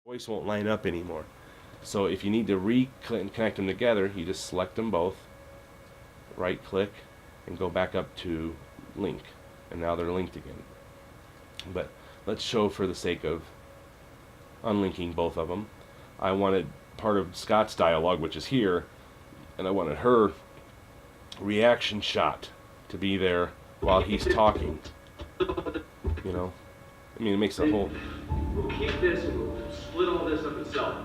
voice won't line up anymore. So if you need to reconnect them together, you just select them both, right click, and go back up to link, and now they're linked again. But let's show for the sake of unlinking both of them. I wanted part of Scott's dialogue, which is here, and I wanted her reaction shot to be there while he's talking. You know, I mean, it makes a whole. We'll keep this and we'll split all this up itself.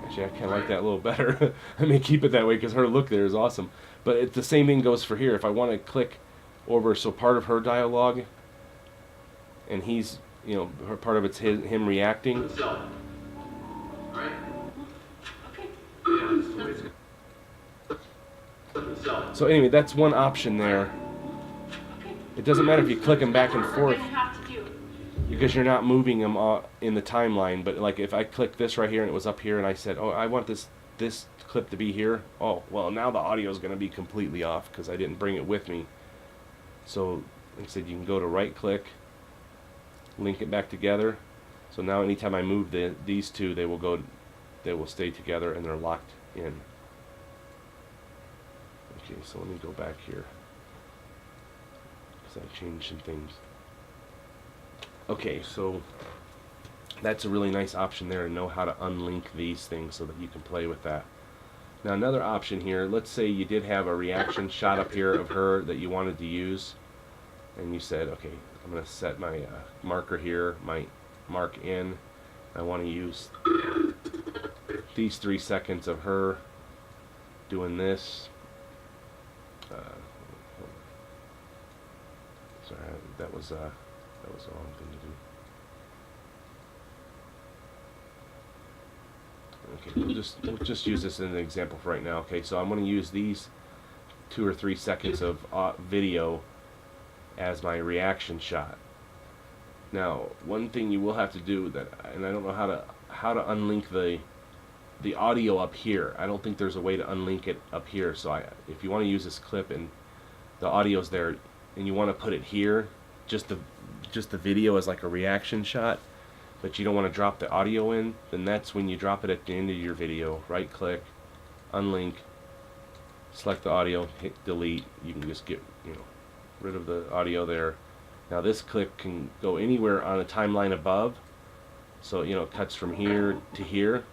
Actually, I kind of like that a little better. I mean, keep it that way because her look there is awesome. But the same thing goes for here. If I want to click over, so part of her dialogue, and he's, you know, part of it's him reacting. So anyway, that's one option there. It doesn't matter if you click them back and forth because you're not moving them in the timeline. But like if I click this right here and it was up here and I said, oh, I want this clip to be here. Oh, well, now the audio is going to be completely off because I didn't bring it with me. So like I said, you can go to right click, link it back together. So now anytime I move these two, they will stay together and they're locked in. Okay, so let me go back here because I changed some things. Okay, so that's a really nice option there to know how to unlink these things so that you can play with that. Now another option here, let's say you did have a reaction shot up here of her that you wanted to use, and you said, okay, I'm going to set my marker here, my mark in. I want to use these 3 seconds of her doing this. Sorry, that was the wrong thing to do. Okay, we'll just use this as an example for right now. Okay, so I'm going to use these 2 or 3 seconds of video as my reaction shot. Now, one thing you will have to do and I don't know how to unlink the audio up here. I don't think there's a way to unlink it up here. So if you want to use this clip and the audio's there, and you want to put it here, just the video as like a reaction shot, but you don't want to drop the audio in, then that's when you drop it at the end of your video. Right click, unlink, select the audio, hit delete. You can just get rid of the audio there. Now this clip can go anywhere on a timeline above, so it cuts from here to here,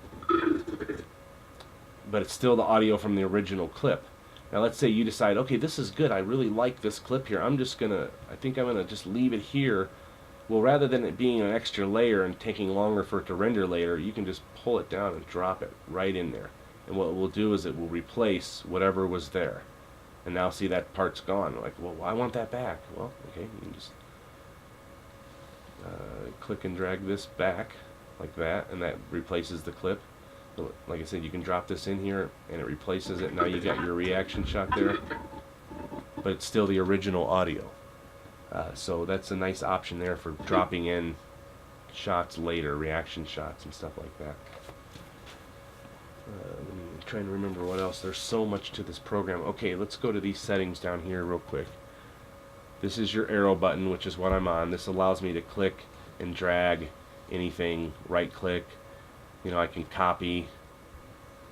but it's still the audio from the original clip. Now let's say you decide, okay, this is good, I really like this clip here, I think I'm gonna just leave it here. Well, rather than it being an extra layer and taking longer for it to render later, you can just pull it down and drop it right in there. And what it will do is it will replace whatever was there. And now see, that part's gone. Like, well, I want that back. Well, okay, you can just click and drag this back like that, and that replaces the clip. Like I said, you can drop this in here and it replaces it. Now you got your reaction shot there, but it's still the original audio. So that's a nice option there for dropping in shots later, reaction shots and stuff like that. I'm trying to remember what else. There's so much to this program. Okay, let's go to these settings down here real quick. This is your arrow button, which is what I'm on. This allows me to click and drag anything, right click. I can copy,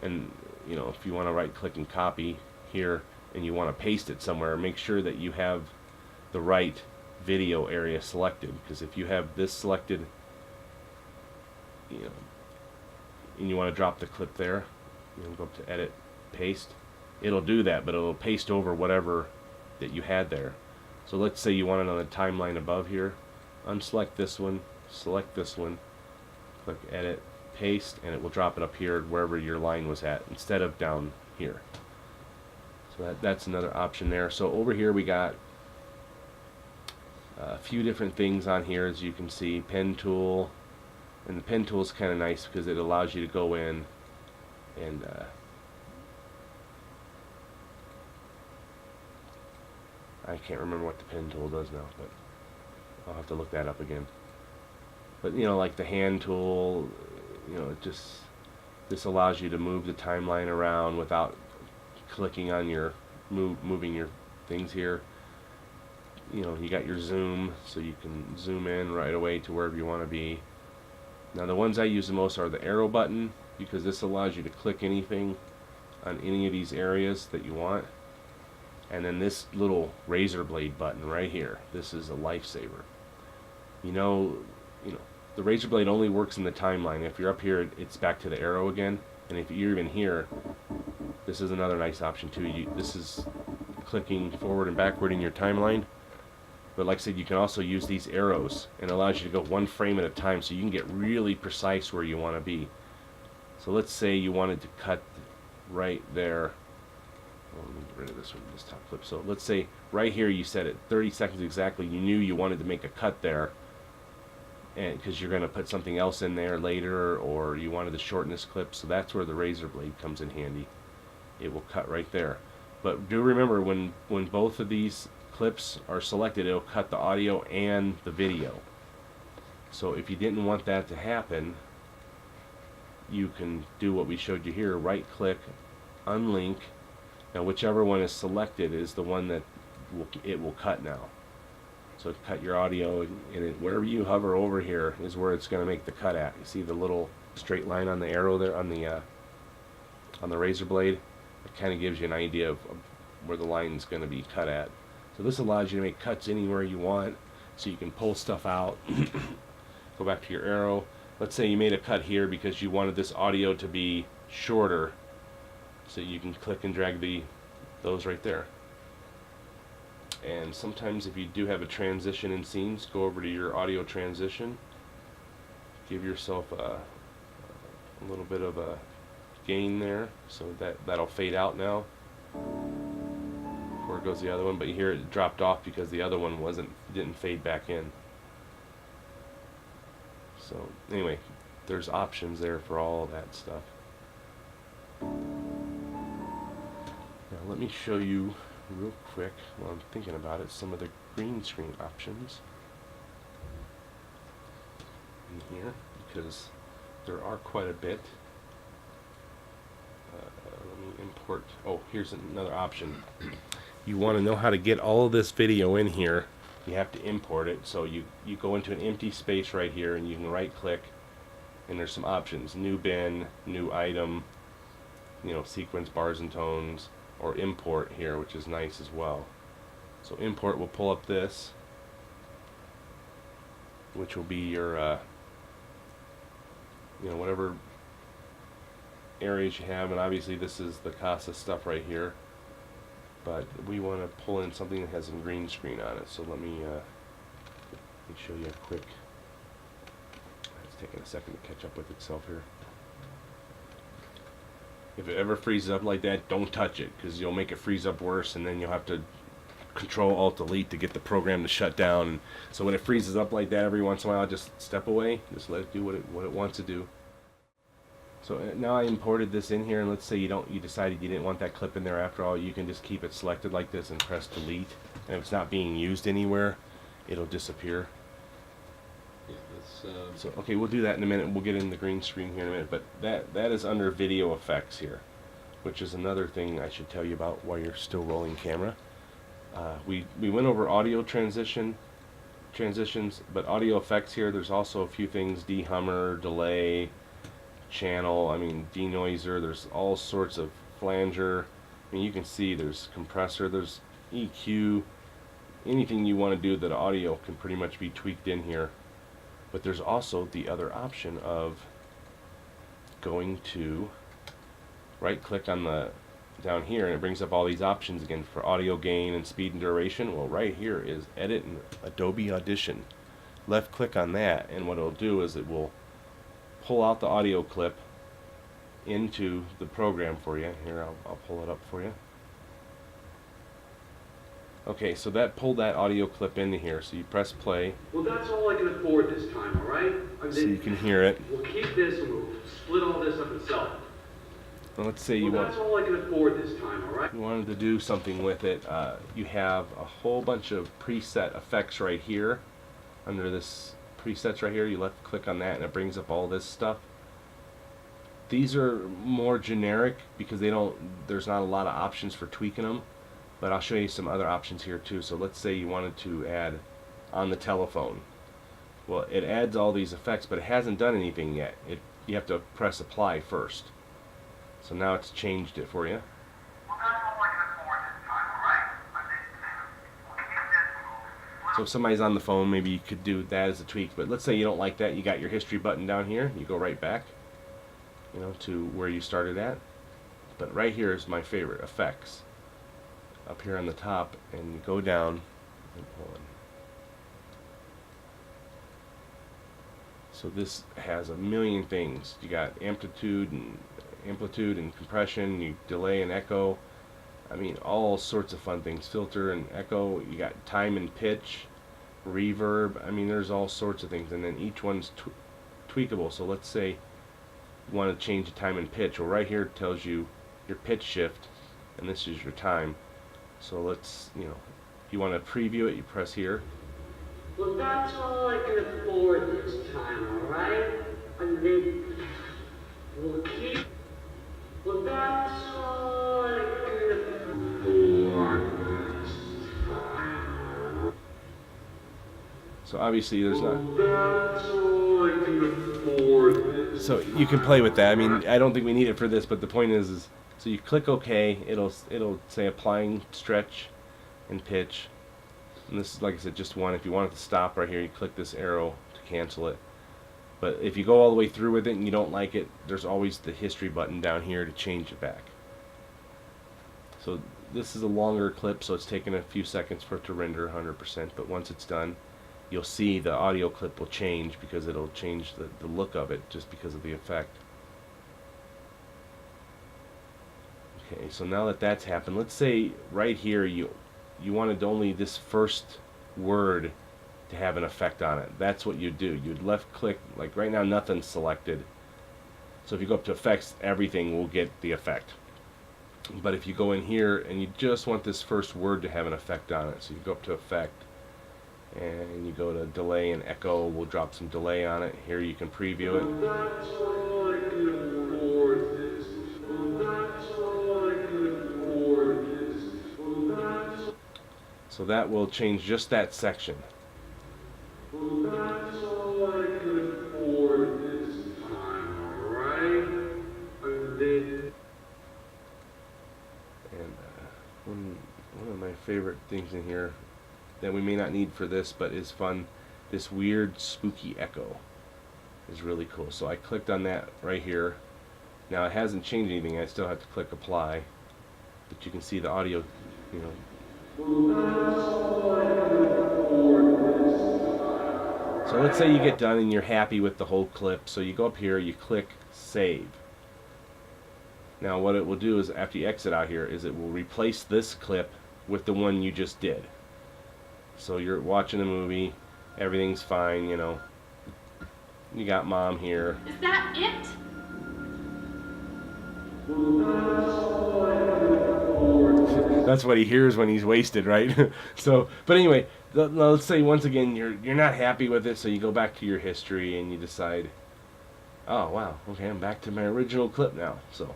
and if you want to right click and copy here and you want to paste it somewhere, make sure that you have the right video area selected, because if you have this selected, and you want to drop the clip there, go up to edit, paste, it'll do that, but it'll paste over whatever that you had there. So let's say you want it on the timeline above here, unselect this one, select this one, click edit, paste, and it will drop it up here wherever your line was at instead of down here. So that's another option there. So over here we got a few different things on here, as you can see. Pen tool, and the pen tool is kind of nice because it allows you to go in and I can't remember what the pen tool does now, but I'll have to look that up again. But like the hand tool, this allows you to move the timeline around without clicking on your moving your things here. You got your zoom, so you can zoom in right away to wherever you want to be. Now the ones I use the most are the arrow button, because this allows you to click anything on any of these areas that you want. And then this little razor blade button right here, this is a lifesaver. You know, the razor blade only works in the timeline. If you're up here, it's back to the arrow again. And if you're even here, this is another nice option too. This is clicking forward and backward in your timeline. But like I said, you can also use these arrows, and it allows you to go one frame at a time, so you can get really precise where you want to be. So let's say you wanted to cut right there. Well, let me get rid of this one, this top clip. So let's say right here you set it 30 seconds exactly. You knew you wanted to make a cut there, and because you're going to put something else in there later, or you wanted to shorten this clip. So that's where the razor blade comes in handy. It will cut right there. But do remember, when both of these clips are selected, it'll cut the audio and the video. So if you didn't want that to happen, you can do what we showed you here. Right click, unlink. Now whichever one is selected is the one that it will cut now. So cut your audio, and wherever you hover over here is where it's going to make the cut at. You see the little straight line on the arrow there on the razor blade? It kind of gives you an idea of where the line is going to be cut at. So this allows you to make cuts anywhere you want, so you can pull stuff out. Go back to your arrow. Let's say you made a cut here because you wanted this audio to be shorter, so you can click and drag those right there. And sometimes if you do have a transition in scenes, go over to your audio transition, give yourself a little bit of a gain there, so that'll fade out now before it goes to the other one. But you hear it dropped off because the other one didn't fade back in. So anyway, there's options there for all that stuff. Now let me show you real quick, while I'm thinking about it, some of the green screen options in here, because there are quite a bit. Let me import. Oh, here's another option. You want to know how to get all of this video in here, you have to import it. So you go into an empty space right here, and you can right click, and there's some options: new bin, new item, sequence, bars and tones, or import here, which is nice as well. So import will pull up this, which will be your whatever areas you have, and obviously this is the CASA stuff right here, but we want to pull in something that has some green screen on it. So let me show you a quick. It's taking a second to catch up with itself here. If it ever freezes up like that, don't touch it, because you'll make it freeze up worse, and then you'll have to Control Alt Delete to get the program to shut down. So when it freezes up like that, every once in a while, just step away, just let it do what it wants to do. So now I imported this in here, and let's say you decided you didn't want that clip in there after all. You can just keep it selected like this and press delete, and if it's not being used anywhere, it'll disappear. Yeah, that's, So okay, we'll do that in a minute. We'll get in the green screen here in a minute, but that is under video effects here, which is another thing I should tell you about while you're still rolling camera. We went over audio transitions, but audio effects here, there's also a few things: dehummer, delay, channel, denoiser, there's all sorts of flanger. You can see there's compressor, there's EQ, anything you want to do that audio can pretty much be tweaked in here. But there's also the other option of going to right click on the down here, and it brings up all these options again for audio gain and speed and duration. Well, right here is edit in Adobe Audition. Left click on that, and what it'll do is it will pull out the audio clip into the program for you. Here, I'll pull it up for you. Okay, so that pulled that audio clip into here. So you press play. Well, that's all I can afford this time, all right? So you can hear it. We'll keep this and we'll split all this up and sell it. Well, let's say That's all I can afford this time, all right? you wanted to do something with it. You have a whole bunch of preset effects right here. Under this presets right here, you left click on that, and it brings up all this stuff. These are more generic because there's not a lot of options for tweaking them. But I'll show you some other options here too. So let's say you wanted to add on the telephone. Well, it adds all these effects, but it hasn't done anything yet. You have to press apply first. So now it's changed it for you. So if somebody's on the phone, maybe you could do that as a tweak. But let's say you don't like that. You got your history button down here. You go right back, to where you started at. But right here is my favorite, effects. Up here on the top, and you go down. Hold on. So this has a million things. You got amplitude and compression. You delay and echo. I mean, all sorts of fun things. Filter and echo. You got time and pitch, reverb. I mean, there's all sorts of things, and then each one's tweakable. So let's say you want to change the time and pitch. Well, right here it tells you your pitch shift, and this is your time. So let's, if you want to preview it, you press here. Well, that's all I can afford this time, alright? And then we'll keep. Well, that's all I can afford this time. So obviously there's not. Well, that's all I can afford this. So you can play with that. I mean, I don't think we need it for this, but the point is so you click OK. It'll say applying stretch and pitch. And this is, like I said, just one. If you want it to stop right here, you click this arrow to cancel it. But if you go all the way through with it and you don't like it, there's always the history button down here to change it back. So this is a longer clip, so it's taking a few seconds for it to render 100%. But once it's done, you'll see the audio clip will change because it'll change the look of it just because of the effect. Okay, so now that that's happened, let's say right here you wanted only this first word to have an effect on it. That's what you'd do. You'd left click, like right now nothing's selected. So if you go up to effects, everything will get the effect. But if you go in here and you just want this first word to have an effect on it, so you go up to effect and you go to delay and echo, we'll drop some delay on it. Here you can preview it. That's all I can afford this. That's all I can afford this. That's So that will change just that section. well, that's all I can afford this time, alright? And then And one of my favorite things in here that we may not need for this, but is fun, this weird spooky echo is really cool. So I clicked on that right here. Now it hasn't changed anything. I still have to click apply, but you can see the audio, So let's say you get done and you're happy with the whole clip. So you go up here, you click save. Now what it will do is, after you exit out here, is it will replace this clip with the one you just did. So you're watching a movie, everything's fine, you got mom here. Is that it? That's what he hears when he's wasted, right? So, but anyway, let's say once again you're not happy with it, so you go back to your history and you decide, oh wow, okay, I'm back to my original clip now. So,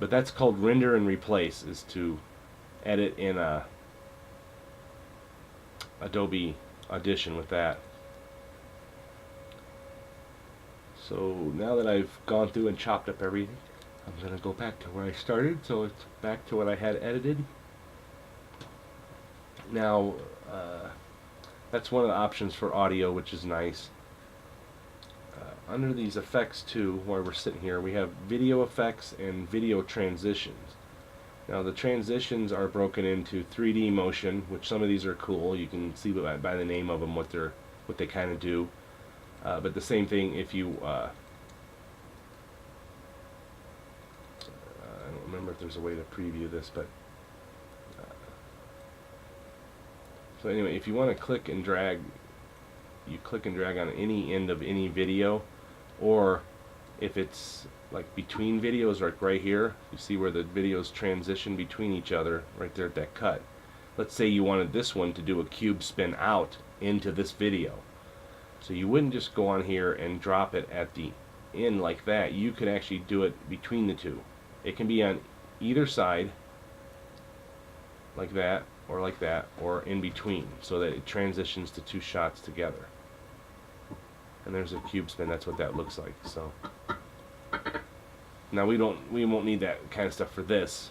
but that's called render and replace, is to edit in Adobe Audition with that. So now that I've gone through and chopped up everything, I'm going to go back to where I started, so it's back to what I had edited. Now, that's one of the options for audio, which is nice. Under these effects too, while we're sitting here, we have video effects and video transitions. Now the transitions are broken into 3D motion, which some of these are cool. You can see by the name of them what they kind of do. But the same thing if you I don't remember if there's a way to preview this, but so anyway, if you want to click and drag, you click and drag on any end of any video, or if it's like between videos, like right here, you see where the videos transition between each other right there at that cut. Let's say you wanted this one to do a cube spin out into this video. So you wouldn't just go on here and drop it at the end like that. You could actually do it between the two. It can be on either side like that, or in between, so that it transitions to two shots together. and there's a cube spin. That's what that looks like. So now we won't need that kind of stuff for this.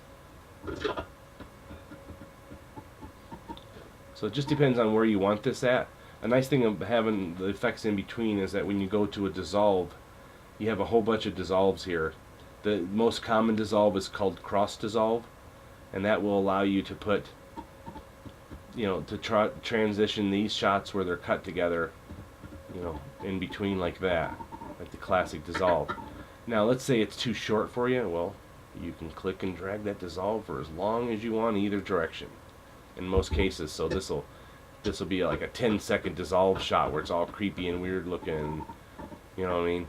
So it just depends on where you want this at. A nice thing of having the effects in between is that when you go to a dissolve, you have a whole bunch of dissolves here. The most common dissolve is called cross dissolve, and that will allow you to put, you know, to transition these shots where they're cut together, you know, in between like that, like the classic dissolve. Now let's say it's too short for you. Well, you can click and drag that dissolve for as long as you want either direction in most cases. So this will be like a 10-second dissolve shot where it's all creepy and weird looking, you know what I mean?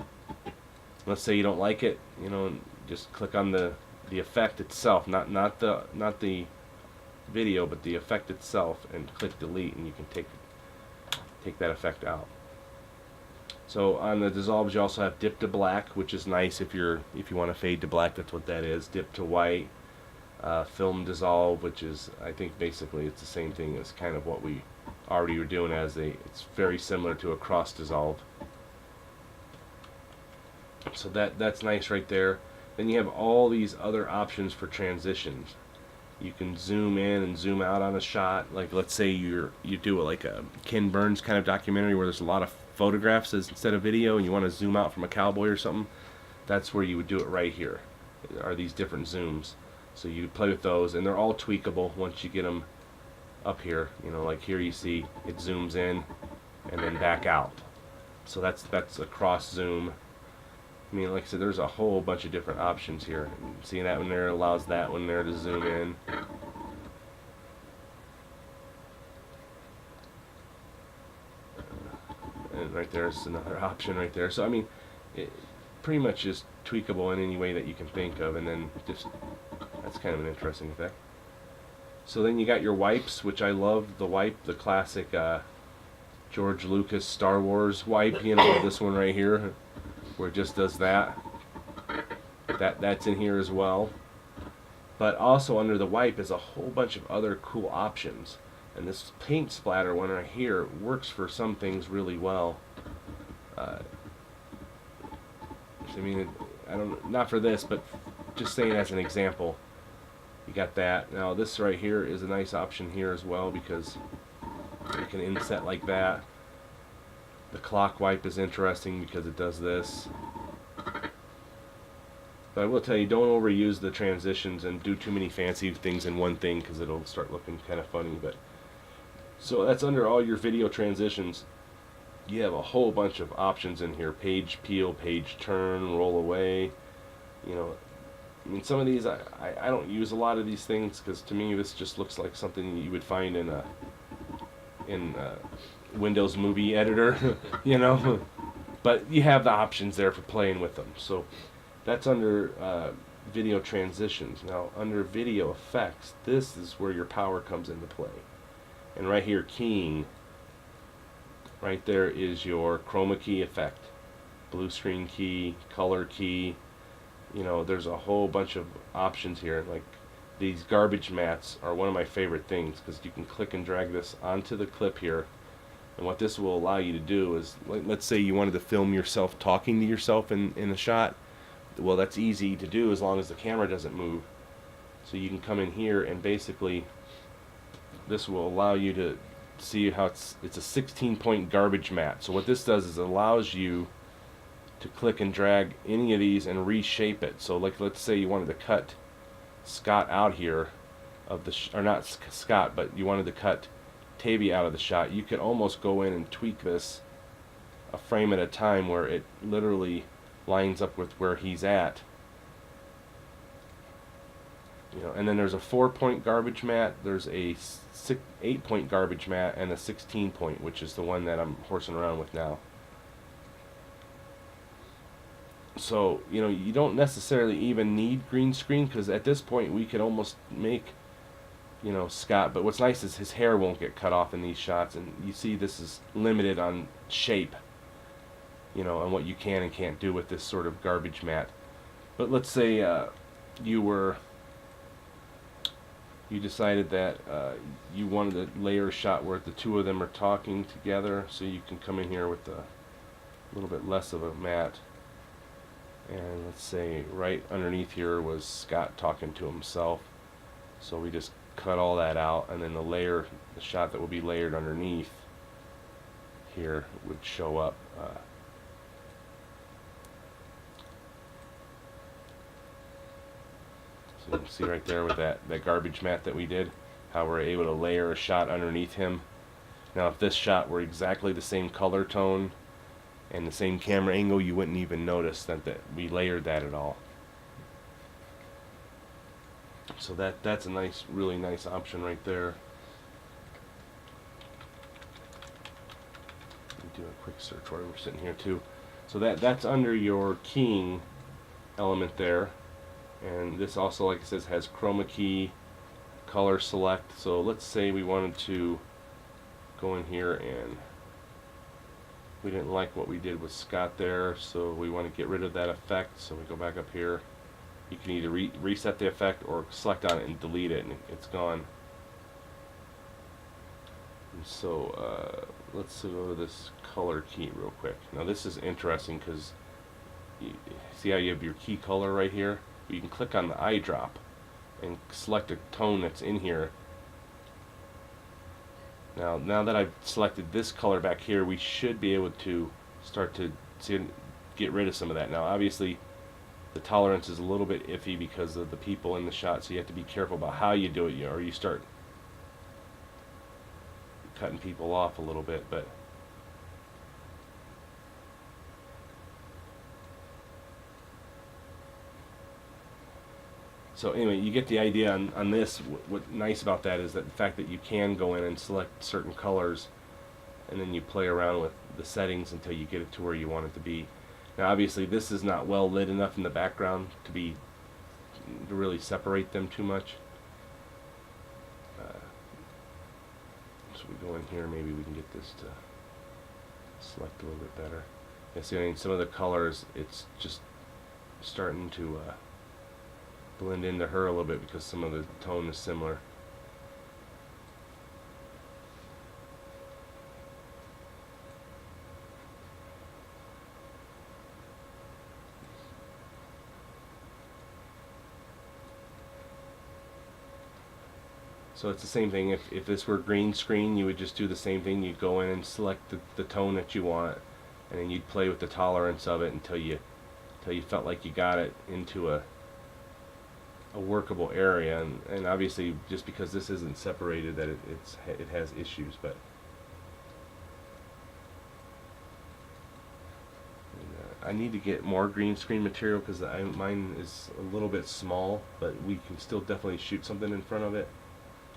Let's say you don't like it, you know, just click on the effect itself, not the video, but the effect itself, and click delete, and you can take that effect out. So on the dissolves, you also have dip to black, which is nice if you want to fade to black. That's what that is. Dip to white, film dissolve, which is, I think basically it's the same thing as kind of what we already were doing it's very similar to a cross dissolve. So that's nice right there. Then you have all these other options for transitions. You can zoom in and zoom out on a shot. Like let's say you do like a Ken Burns kind of documentary where there's a lot of photographs instead of video, and you want to zoom out from a cowboy or something. That's where you would do it right here. There are these different zooms. So you play with those, and they're all tweakable once you get them up here. You know, like here you see it zooms in and then back out. So that's a cross zoom. I mean, like I said, there's a whole bunch of different options here. See that one there allows that one there to zoom in. And right there's another option right there. So I mean, it pretty much is tweakable in any way that you can think of, and then just that's kind of an interesting effect. So then you got your wipes, which I love the wipe, the classic George Lucas Star Wars wipe. You know, this one right here, where it just does that. That's in here as well. But also under the wipe is a whole bunch of other cool options. And this paint splatter one right here works for some things really well. I mean, not for this, but just saying as an example. You got that. Now this right here is a nice option here as well because you can inset like that. The clock wipe is interesting because it does this. But I will tell you, don't overuse the transitions and do too many fancy things in one thing because it'll start looking kind of funny. But so that's under all your video transitions. You have a whole bunch of options in here: page peel, page turn, roll away. You know, I mean, some of these I don't use a lot of these things because to me this just looks like something you would find in a Windows movie editor, you know. But you have the options there for playing with them. So that's under video transitions. Now under video effects, this is where your power comes into play. And right here, keying, right there is your Chroma Key Effect, blue screen key, color key. You know, there's a whole bunch of options here. Like these garbage mats are one of my favorite things because you can click and drag this onto the clip here. And what this will allow you to do is, let's say you wanted to film yourself talking to yourself in a shot. Well, that's easy to do as long as the camera doesn't move. So you can come in here and basically this will allow you to see how it's a 16-point garbage mat. So what this does is it allows you to click and drag any of these and reshape it. So like let's say you wanted to cut Scott out here of the or not Scott, but you wanted to cut Tavy out of the shot. You could almost go in and tweak this a frame at a time where it literally lines up with where he's at. You know, and then there's a 4-point garbage mat, there's a 8-point garbage mat, and a 16-point, which is the one that I'm horsing around with now. So, you know, you don't necessarily even need green screen because at this point we could almost make, you know, Scott. But what's nice is his hair won't get cut off in these shots, and you see this is limited on shape, you know, and what you can and can't do with this sort of garbage mat. But let's say you decided that you wanted a layer shot where the two of them are talking together, so you can come in here with the, little bit less of a matte. And let's say right underneath here was Scott talking to himself. So we just cut all that out, and then the shot that will be layered underneath here would show up. So you can see right there with that garbage matte that we did, how we're able to layer a shot underneath him. Now if this shot were exactly the same color tone and the same camera angle, you wouldn't even notice that we layered that at all. So that's a nice, really nice option right there. Let me do a quick search while we're sitting here too. So that's under your keying element there. And this also, like it says, has chroma key, color select. So let's say we wanted to go in here and we didn't like what we did with Scott there, so we want to get rid of that effect. So we go back up here. You can either reset the effect or select on it and delete it, and it's gone. And so let's go to this color key real quick. Now this is interesting because you see how you have your key color right here? You can click on the eyedrop and select a tone that's in here. Now that I've selected this color back here, we should be able to start to get rid of some of that. Now obviously the tolerance is a little bit iffy because of the people in the shot, so you have to be careful about how you do it, or you start cutting people off a little bit. But so anyway, you get the idea on this. What's nice about that is that the fact that you can go in and select certain colors, and then you play around with the settings until you get it to where you want it to be. Now obviously this is not well lit enough in the background to really separate them too much. So we go in here, maybe we can get this to select a little bit better. Yeah, see, I mean, some of the colors, it's just starting to blend into her a little bit because some of the tone is similar. So it's the same thing. If this were green screen, you would just do the same thing. You'd go in and select the tone that you want, and then you'd play with the tolerance of it until you felt like you got it into a workable area. And obviously, just because this isn't separated, that it has issues. But I need to get more green screen material because mine is a little bit small, but we can still definitely shoot something in front of it.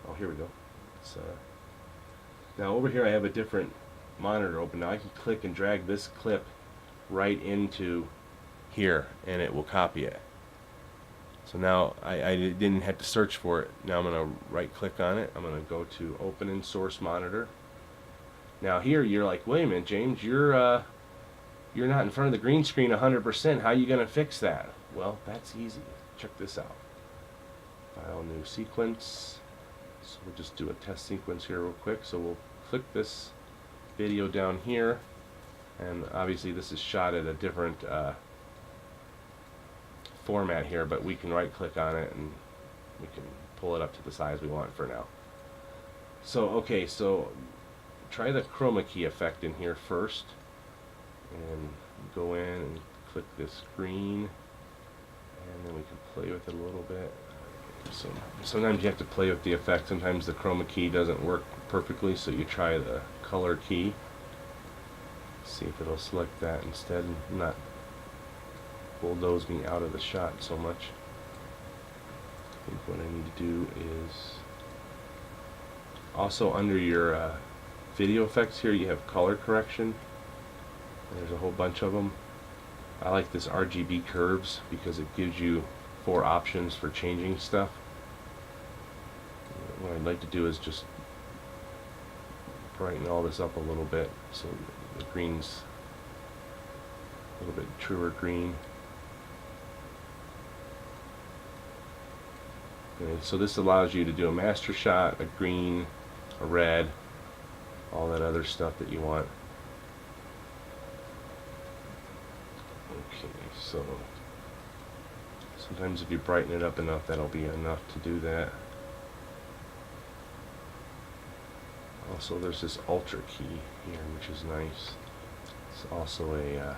Oh, here we go. Now over here I have a different monitor open. Now I can click and drag this clip right into here and it will copy it. So now I didn't have to search for it. Now I'm going to right click on it. I'm going to go to Open in Source Monitor. Now here you're like, wait a minute, James, you're not in front of the green screen 100%. How are you going to fix that? Well, that's easy. Check this out. File, new sequence. So we'll just do a test sequence here real quick. So we'll click this video down here, and obviously this is shot at a different format here, but we can right click on it and we can pull it up to the size we want for now. So okay, so try the Chroma Key Effect in here first, and go in and click this green, and then we can play with it a little bit. So sometimes you have to play with the effect. Sometimes the chroma key doesn't work perfectly, so you try the color key. See if it'll select that instead and not bulldoze me out of the shot so much. I think what I need to do is also under your video effects here, you have color correction. There's a whole bunch of them. I like this Rgb Curves because it gives you 4 options for changing stuff. What I'd like to do is just brighten all this up a little bit so the green's a little bit truer green. Okay, so this allows you to do a master shot, a green, a red, all that other stuff that you want. so sometimes if you brighten it up enough, that'll be enough to do that. Also, there's this Ultra key here, which is nice. It's also a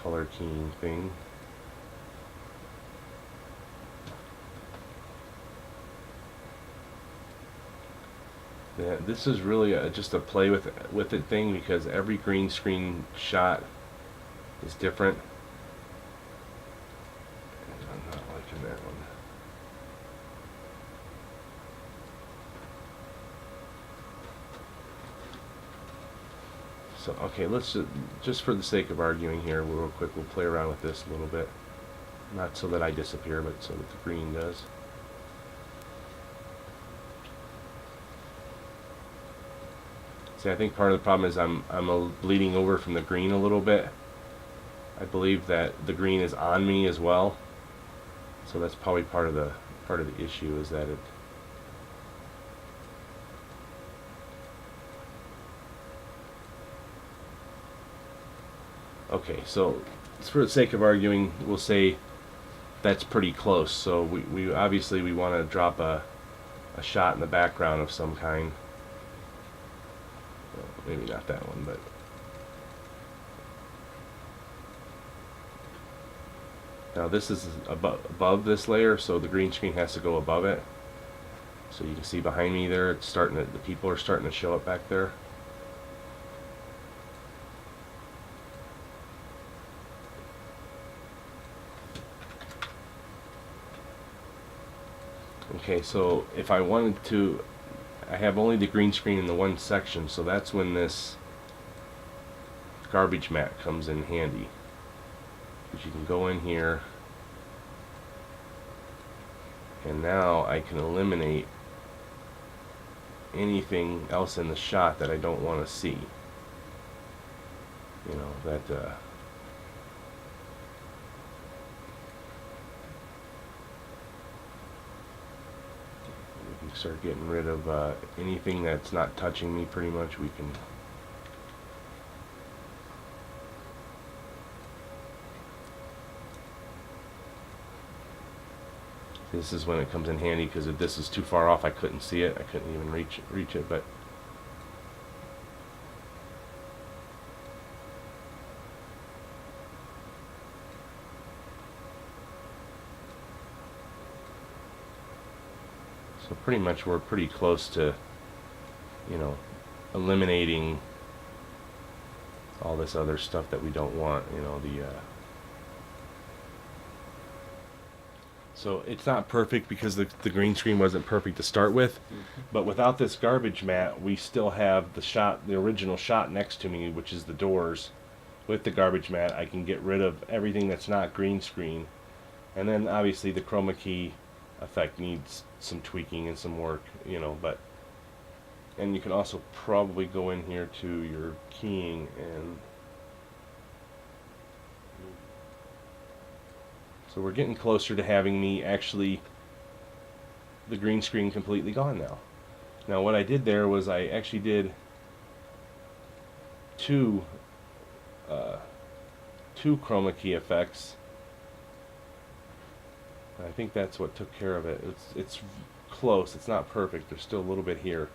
color keying thing. Yeah, this is really just a play with it thing, because every green screen shot is different. And I'm not liking that one. So okay, let's just for the sake of arguing here, real quick, we'll play around with this a little bit. Not so that I disappear, but so that the green does. See, I think part of the problem is I'm bleeding over from the green a little bit. I believe that the green is on me as well, so that's probably part of the issue, is that it. Okay, so for the sake of arguing, we'll say that's pretty close. So we obviously we want to drop a shot in the background of some kind. Well, maybe not that one, but now this is above this layer, so the green screen has to go above it. So you can see behind me there, it's starting to, the people are starting to show up back there. Okay, so if I wanted to, I have only the green screen in the one section, so that's when this garbage mat comes in handy. Because you can go in here, and now I can eliminate anything else in the shot that I don't want to see. You know, that we can start getting rid of anything that's not touching me. Pretty much we can. This is when it comes in handy, because if this is too far off, I couldn't see it. I couldn't even reach it. But so pretty much we're pretty close to, you know, eliminating all this other stuff that we don't want. You know, so it's not perfect because the green screen wasn't perfect to start with, but without this garbage mat, we still have the original shot next to me, which is the doors. With the garbage mat, I can get rid of everything that's not green screen, and then obviously the Chroma Key Effect needs some tweaking and some work, you know. And you can also probably go in here to your keying and. So we're getting closer to having me actually the green screen completely gone now. Now what I did there was I actually did two Chroma Key effects. I think that's what took care of it. It's close. It's not perfect. There's still a little bit here.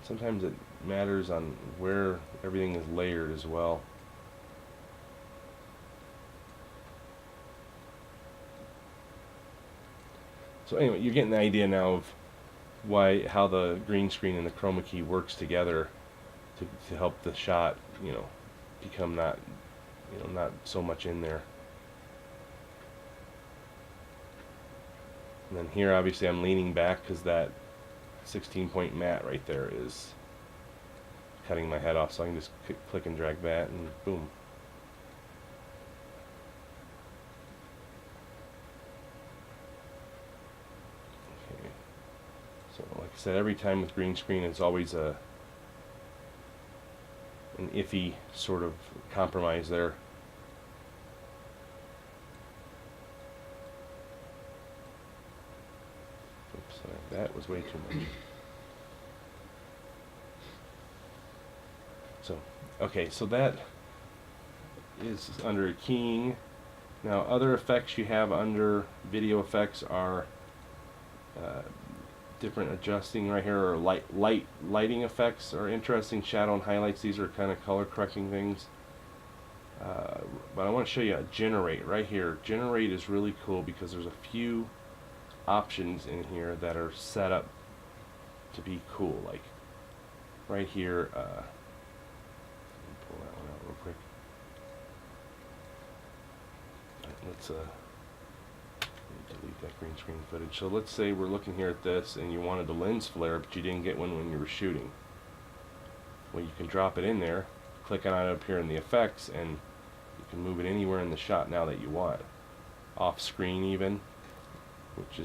Sometimes it matters on where everything is layered as well. So anyway, you're getting the idea now of how the green screen and the chroma key works together to help the shot, you know, become not so much in there. And then here, obviously, I'm leaning back because that 16-point mat right there is cutting my head off. So I can just click and drag that, and boom. So like I said, every time with green screen, it's always an iffy sort of compromise there. Oops, sorry, that was way too much. So Okay, so that is under keying. Now other effects you have under video effects are different adjusting right here, or lighting effects are interesting. Shadow and highlights, these are kind of color correcting things. But I want to show you a generate right here. Generate is really cool because there's a few options in here that are set up to be cool. Like right here, let me pull that one out real quick. Let's delete that green screen footage. So let's say we're looking here at this and you wanted the lens flare, but you didn't get one when you were shooting. Well, you can drop it in there, click on it up here in the effects, and you can move it anywhere in the shot now that you want. Off screen even, which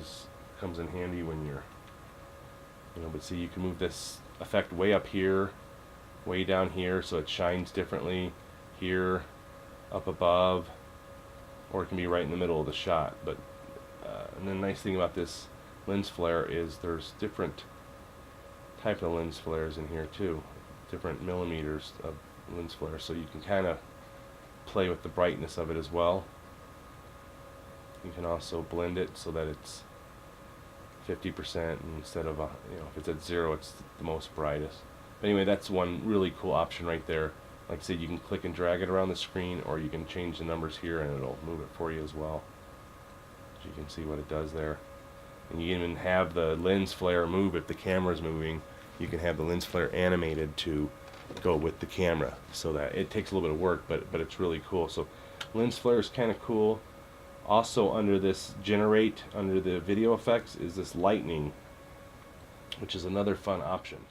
comes in handy when you're, but see, you can move this effect way up here, way down here, so it shines differently here, up above, or it can be right in the middle of the shot. But and the nice thing about this lens flare is there's different type of lens flares in here too, different millimeters of lens flare, so you can kind of play with the brightness of it as well. You can also blend it so that it's 50% instead of if it's at 0, it's the most brightest. But anyway, that's one really cool option right there. Like I said, you can click and drag it around the screen, or you can change the numbers here and it'll move it for you as well. So you can see what it does there. And you can even have the lens flare move if the camera's moving. You can have the lens flare animated to go with the camera, so that it takes a little bit of work, but it's really cool. So lens flare is kind of cool. Also under this generate, under the video effects, is this lightning, which is another fun option.